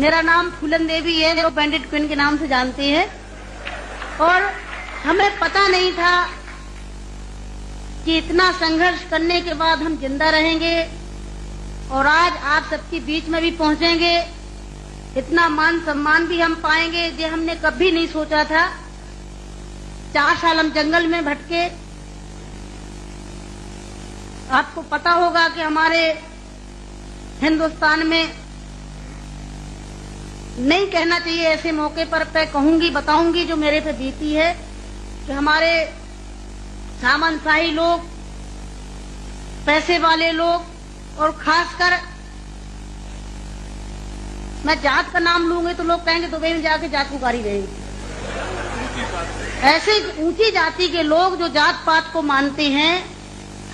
मेरा नाम फूलन देवी है, जो बैंडिट क्वीन के नाम से जानती है। और हमें पता नहीं था कि इतना संघर्ष करने के बाद हम जिंदा रहेंगे और आज आप सबके बीच में भी पहुंचेंगे, इतना मान सम्मान भी हम पाएंगे, ये हमने कभी नहीं सोचा था। 4 साल हम जंगल में भटके। आपको पता होगा कि हमारे हिंदुस्तान में, नहीं कहना चाहिए ऐसे मौके पर, कहूंगी, बताऊंगी जो मेरे पे बीती है, कि हमारे सामंतशाही लोग, पैसे वाले लोग, और खासकर मैं जात का नाम लूंगी तो लोग कहेंगे दुबई में जाके जातुकारी रहेंगे। ऐसे ऊंची जाति के लोग जो जात पात को मानते हैं,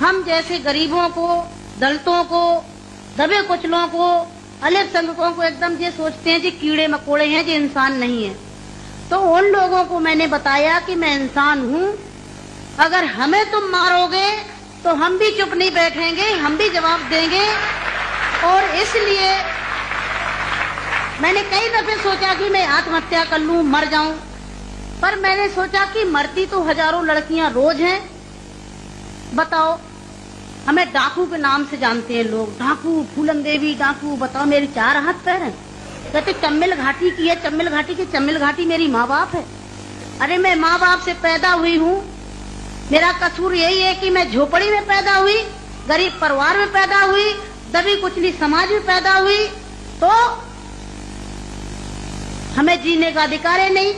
हम जैसे गरीबों को, दलितों को, दबे कुचलों को, अल्पसंख्यकों को एकदम ये सोचते हैं कि कीड़े मकोड़े हैं, जो इंसान नहीं है। तो उन लोगों को मैंने बताया कि मैं इंसान हूँ, अगर हमें तुम मारोगे तो हम भी चुप नहीं बैठेंगे, हम भी जवाब देंगे। और इसलिए मैंने कई दफे सोचा कि मैं आत्महत्या कर लूं, मर जाऊं, पर मैंने सोचा कि मरती तो हजारों लड़कियां रोज हैं। बताओ, हमें डाकू के नाम से जानते हैं लोग, डाकू, फूलन देवी डाकू। बताओ, मेरी 4 हाथ पैर हैं। कहते चम्मिल घाटी की है, चम्मिल घाटी की। चम्मिल घाटी मेरी माँ बाप है। अरे मैं माँ बाप से पैदा हुई हूँ। मेरा कसूर यही है कि मैं झोपड़ी में पैदा हुई, गरीब परिवार में पैदा हुई, दबी कुचली समाज में पैदा हुई, तो हमें जीने का अधिकार है नहीं।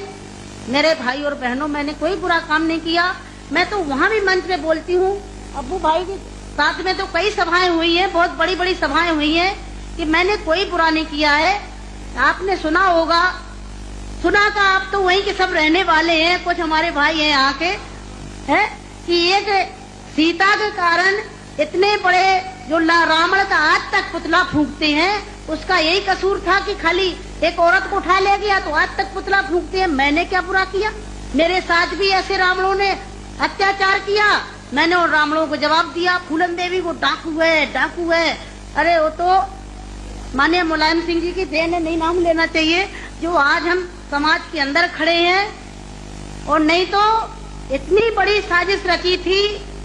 मेरे भाई और बहनों, मैंने कोई बुरा काम नहीं किया। मैं तो वहाँ भी मंच में बोलती हूँ, अब्बू भाई के साथ में तो कई सभाएं हुई हैं, बहुत बड़ी बड़ी सभाएं हुई हैं, कि मैंने कोई बुरा नहीं किया है। आपने सुना होगा, सुना था, आप तो वहीं के सब रहने वाले हैं, कुछ हमारे भाई हैं यहाँ के, है कि एक सीता के कारण इतने बड़े जो रावण का आज तक पुतला फूंकते हैं, उसका यही कसूर था कि खाली एक औरत को उठा ले गया तो आज तक पुतला फूंकते हैं। मैंने क्या बुरा किया? मेरे साथ भी ऐसे रावणों ने अत्याचार किया, मैंने उन रावणों को जवाब दिया। फूलन देवी को डाकू है, डाकू है। अरे वो तो माननीय मुलायम सिंह जी की देन है, नहीं नाम लेना चाहिए, जो आज हम समाज के अंदर खड़े हैं। और नहीं तो इतनी बड़ी साजिश रची थी,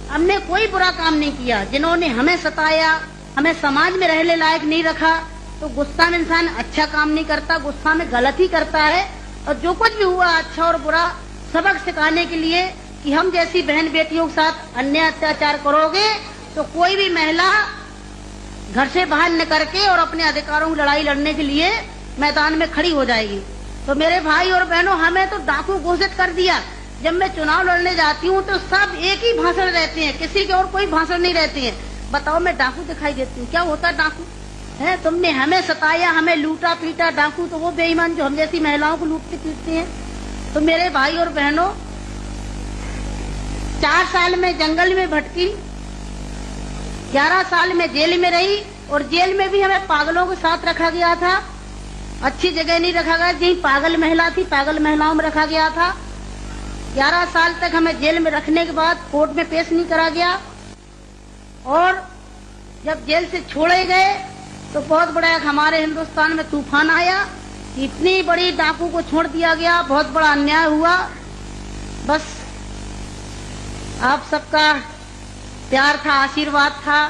हमने कोई बुरा काम नहीं किया। जिन्होंने हमें सताया, हमें समाज में रहने लायक नहीं रखा, तो गुस्सा में इंसान अच्छा काम नहीं करता, गुस्सा में गलत ही करता है। और जो कुछ भी हुआ, अच्छा और बुरा, सबक सिखाने के लिए कि हम जैसी बहन बेटियों के साथ अन्याय अत्याचार करोगे तो कोई भी महिला घर से बाहर निकल के और अपने अधिकारों की लड़ाई लड़ने के लिए मैदान में खड़ी हो जाएगी। तो मेरे भाई और बहनों, हमें तो डाकू घोषित कर दिया। जब मैं चुनाव लड़ने जाती हूँ तो सब एक ही भाषण रहते हैं, किसी के और कोई भाषण नहीं रहते हैं। बताओ, मैं डाकू दिखाई देती हूँ? क्या होता डाकू है? तुमने हमें सताया, हमें लूटा पीटा। डाकू तो वो बेईमान जो हम जैसी महिलाओं को लूटते पीटते हैं। तो मेरे भाई और बहनों, 4 साल में जंगल में भटकी, 11 साल में जेल में रही, और जेल में भी हमें पागलों के साथ रखा गया था। अच्छी जगह नहीं रखा गया, जहीं पागल महिला थी, पागल महिलाओं में रखा गया था। 11 साल तक हमें जेल में रखने के बाद कोर्ट में पेश नहीं करा गया। और जब जेल से छोड़े गए तो बहुत बड़ा हमारे हिंदुस्तान में तूफान आया। इतनी बड़ी डाकू को छोड़ दिया गया, बहुत बड़ा अन्याय हुआ। बस आप सबका प्यार था, आशीर्वाद था,